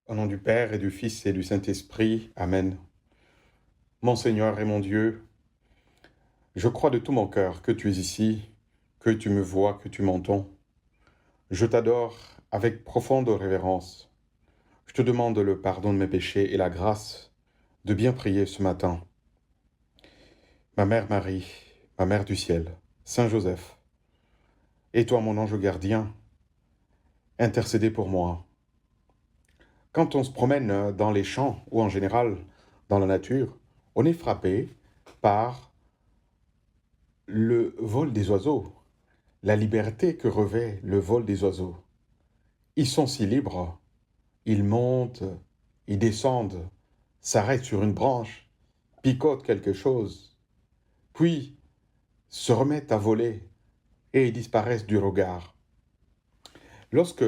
Au nom du Père et du Fils et du Saint-Esprit. Amen. Mon Seigneur et mon Dieu, je crois de tout mon cœur que tu es ici, que tu me vois, que tu m'entends. Je t'adore avec profonde révérence. Je te demande le pardon de mes péchés et la grâce de bien prier ce matin. Ma mère Marie, ma mère du ciel, Saint Joseph, et toi mon ange gardien, intercédez pour moi. Quand on se promène dans les champs ou en général dans la nature, on est frappé par le vol des oiseaux, la liberté que revêt le vol des oiseaux. Ils sont si libres, ils montent, ils descendent, s'arrêtent sur une branche, picotent quelque chose, puis se remettent à voler et disparaissent du regard. Lorsque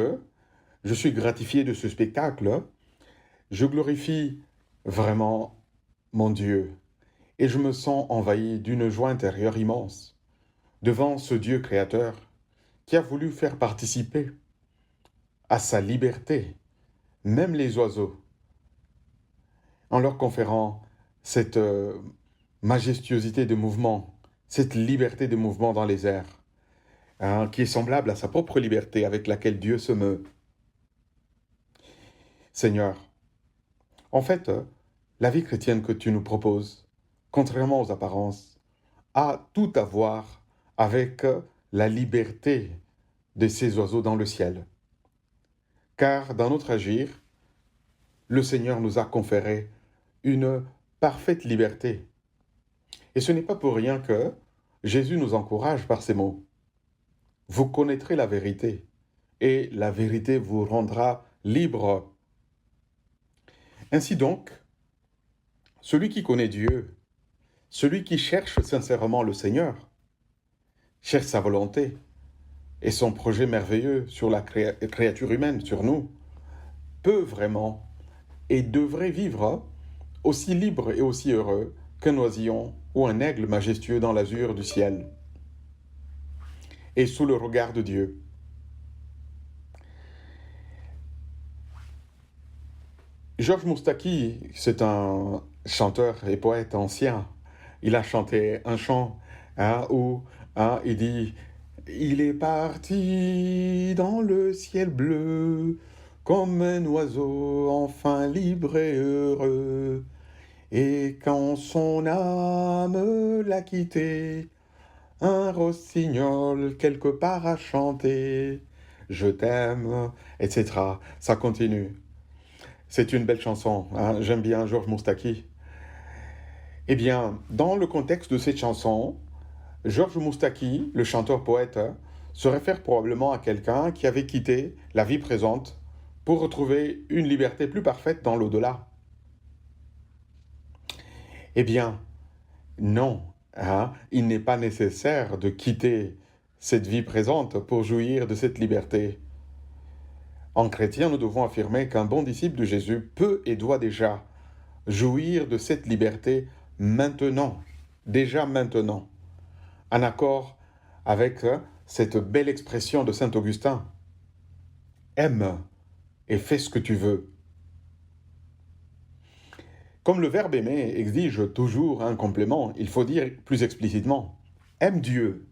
je suis gratifié de ce spectacle, je glorifie vraiment mon Dieu et je me sens envahi d'une joie intérieure immense devant ce Dieu créateur qui a voulu faire participer à sa liberté, même les oiseaux, en leur conférant cette majestuosité de mouvement, cette liberté de mouvement dans les airs, hein, qui est semblable à sa propre liberté avec laquelle Dieu se meut. Seigneur, en fait, la vie chrétienne que tu nous proposes, contrairement aux apparences, a tout à voir avec la liberté de ces oiseaux dans le ciel. Car dans notre agir, le Seigneur nous a conféré une parfaite liberté. Et ce n'est pas pour rien que Jésus nous encourage par ces mots. Vous connaîtrez la vérité, et la vérité vous rendra libre. Ainsi donc, celui qui connaît Dieu, celui qui cherche sincèrement le Seigneur, cherche sa volonté et son projet merveilleux sur la créature humaine, sur nous, peut vraiment et devrait vivre aussi libre et aussi heureux qu'un oisillon ou un aigle majestueux dans l'azur du ciel, et sous le regard de Dieu. Georges Moustaki, c'est un chanteur et poète ancien. Il a chanté un chant où il dit « Il est parti dans le ciel bleu, comme un oiseau enfin libre et heureux. Et quand son âme l'a quitté, un rossignol quelque part a chanté, je t'aime, etc. » Ça continue. C'est une belle chanson, hein. J'aime bien Georges Moustaki. Eh bien, dans le contexte de cette chanson, Georges Moustaki, le chanteur-poète, se réfère probablement à quelqu'un qui avait quitté la vie présente pour retrouver une liberté plus parfaite dans l'au-delà. Eh bien, non, hein, il n'est pas nécessaire de quitter cette vie présente pour jouir de cette liberté. En chrétien, nous devons affirmer qu'un bon disciple de Jésus peut et doit déjà jouir de cette liberté maintenant, déjà maintenant, en accord avec cette belle expression de saint Augustin. Aime et fais ce que tu veux. Comme le verbe aimer exige toujours un complément, il faut dire plus explicitement, aime Dieu,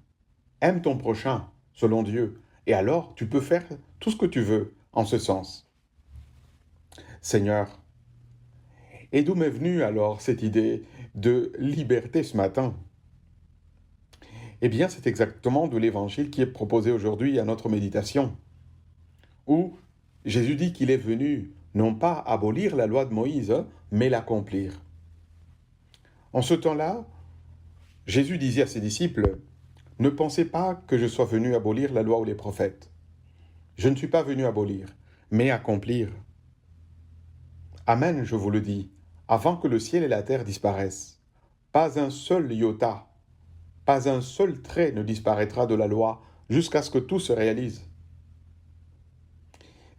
aime ton prochain selon Dieu, et alors tu peux faire tout ce que tu veux en ce sens. Seigneur, et d'où m'est venue alors cette idée de liberté ce matin? Eh bien, c'est exactement de l'évangile qui est proposé aujourd'hui à notre méditation, où Jésus dit qu'il est venu non pas abolir la loi de Moïse, mais l'accomplir. En ce temps-là, Jésus disait à ses disciples, « Ne pensez pas que je sois venu abolir la loi ou les prophètes. Je ne suis pas venu abolir, mais accomplir. Amen, je vous le dis, avant que le ciel et la terre disparaissent, pas un seul iota, pas un seul trait ne disparaîtra de la loi jusqu'à ce que tout se réalise.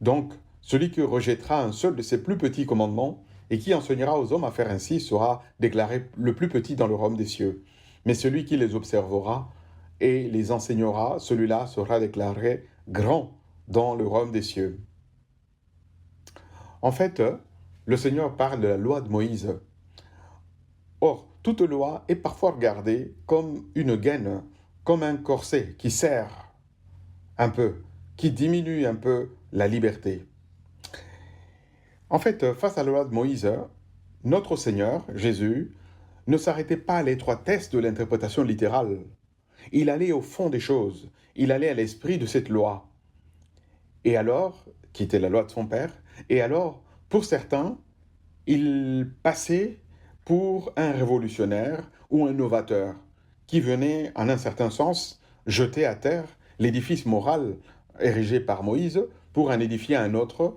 Donc, celui qui rejettera un seul de ces plus petits commandements et qui enseignera aux hommes à faire ainsi sera déclaré le plus petit dans le royaume des cieux. Mais celui qui les observera et les enseignera, celui-là sera déclaré grand dans le royaume des cieux. » En fait, le Seigneur parle de la loi de Moïse. Or, toute loi est parfois regardée comme une gaine, comme un corset qui serre un peu, qui diminue un peu la liberté. En fait, face à la loi de Moïse, notre Seigneur, Jésus, ne s'arrêtait pas à l'étroitesse de l'interprétation littérale. Il allait au fond des choses, il allait à l'esprit de cette loi. Et alors, qui était la loi de son Père, et alors, pour certains, il passait pour un révolutionnaire ou un novateur qui venait, en un certain sens, jeter à terre l'édifice moral érigé par Moïse pour en édifier un autre,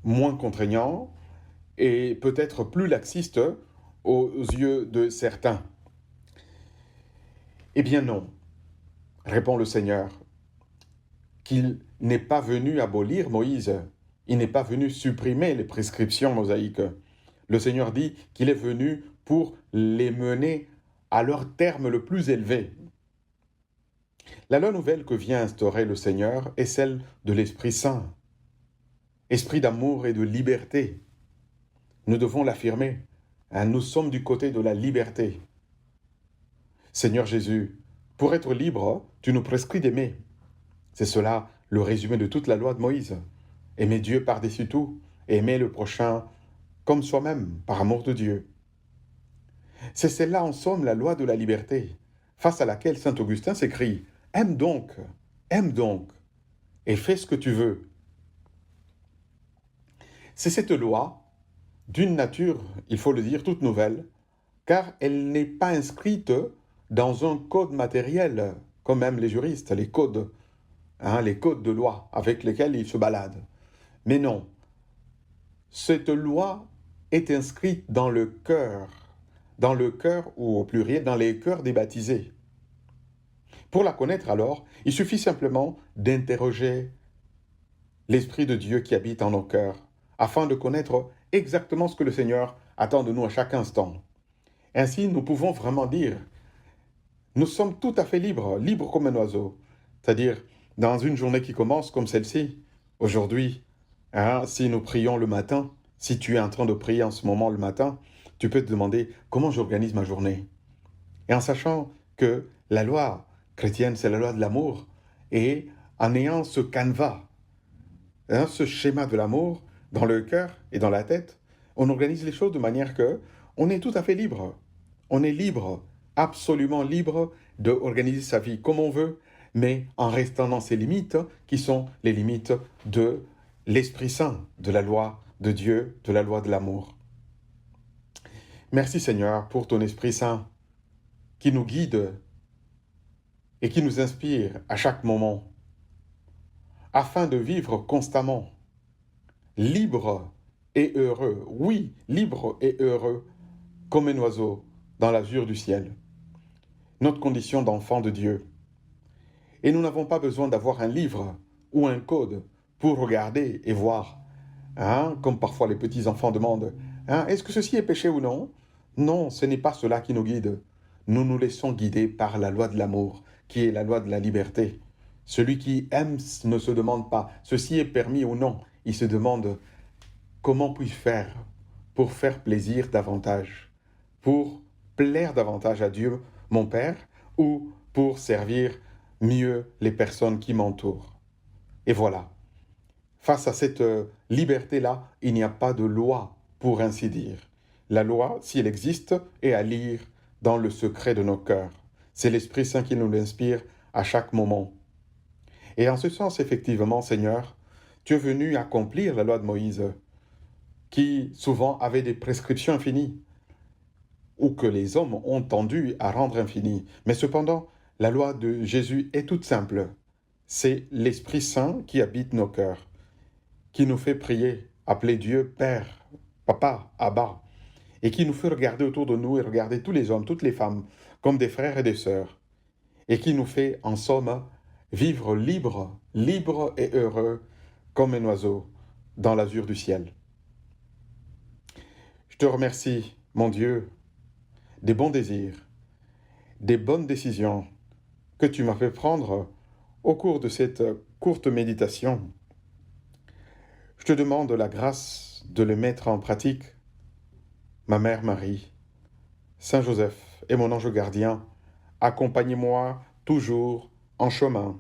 moins contraignant et peut-être plus laxiste aux yeux de certains. Eh bien non, répond le Seigneur, qu'il n'est pas venu abolir Moïse, il n'est pas venu supprimer les prescriptions mosaïques. Le Seigneur dit qu'il est venu pour les mener à leur terme le plus élevé. La loi nouvelle que vient instaurer le Seigneur est celle de l'Esprit Saint, esprit d'amour et de liberté. Nous devons l'affirmer, nous sommes du côté de la liberté. Seigneur Jésus, pour être libre, tu nous prescris d'aimer. C'est cela le résumé de toute la loi de Moïse. Aimer Dieu par-dessus tout, et aimer le prochain comme soi-même, par amour de Dieu. C'est celle-là en somme la loi de la liberté, face à laquelle saint Augustin s'écrie « aime donc, et fais ce que tu veux ». C'est cette loi, d'une nature, il faut le dire, toute nouvelle, car elle n'est pas inscrite dans un code matériel, comme même les juristes, les codes de loi avec lesquels ils se baladent. Mais non, cette loi est inscrite dans le cœur ou au pluriel, dans les cœurs des baptisés. Pour la connaître alors, il suffit simplement d'interroger l'Esprit de Dieu qui habite en nos cœurs, afin de connaître exactement ce que le Seigneur attend de nous à chaque instant. Ainsi, nous pouvons vraiment dire, nous sommes tout à fait libres, libres comme un oiseau. C'est-à-dire, dans une journée qui commence comme celle-ci, aujourd'hui, si nous prions le matin, si tu es en train de prier en ce moment le matin, tu peux te demander comment j'organise ma journée. Et en sachant que la loi chrétienne, c'est la loi de l'amour, et en ayant ce canevas, ce schéma de l'amour dans le cœur et dans la tête, on organise les choses de manière que on est tout à fait libre. On est libre, absolument libre d'organiser sa vie comme on veut, mais en restant dans ses limites qui sont les limites de l'Esprit Saint, de la loi de Dieu, de la loi de l'amour. Merci Seigneur pour ton Esprit Saint qui nous guide et qui nous inspire à chaque moment afin de vivre constamment libre et heureux, oui, libre et heureux comme un oiseau dans l'azur du ciel. Notre condition d'enfant de Dieu. Et nous n'avons pas besoin d'avoir un livre ou un code pour regarder et voir. Comme parfois les petits-enfants demandent, est-ce que ceci est péché ou non? Non, ce n'est pas cela qui nous guide. Nous nous laissons guider par la loi de l'amour, qui est la loi de la liberté. Celui qui aime ne se demande pas, ceci est permis ou non. Il se demande, comment puis-je faire pour faire plaisir davantage, pour plaire davantage à Dieu, mon Père, ou pour servir mieux les personnes qui m'entourent. Et voilà. Face à cette liberté-là, il n'y a pas de loi, pour ainsi dire. La loi, si elle existe, est à lire dans le secret de nos cœurs. C'est l'Esprit Saint qui nous l'inspire à chaque moment. Et en ce sens, effectivement, Seigneur, tu es venu accomplir la loi de Moïse, qui souvent avait des prescriptions infinies, ou que les hommes ont tendu à rendre infinies. Mais cependant, la loi de Jésus est toute simple. C'est l'Esprit Saint qui habite nos cœurs, qui nous fait prier, appeler Dieu Père, Papa, Abba, et qui nous fait regarder autour de nous et regarder tous les hommes, toutes les femmes, comme des frères et des sœurs, et qui nous fait, en somme, vivre libre et heureux, comme un oiseau, dans l'azur du ciel. Je te remercie, mon Dieu, des bons désirs, des bonnes décisions que tu m'as fait prendre au cours de cette courte méditation. Je te demande la grâce de le mettre en pratique. Ma mère Marie, Saint Joseph et mon ange gardien, accompagnez-moi toujours en chemin.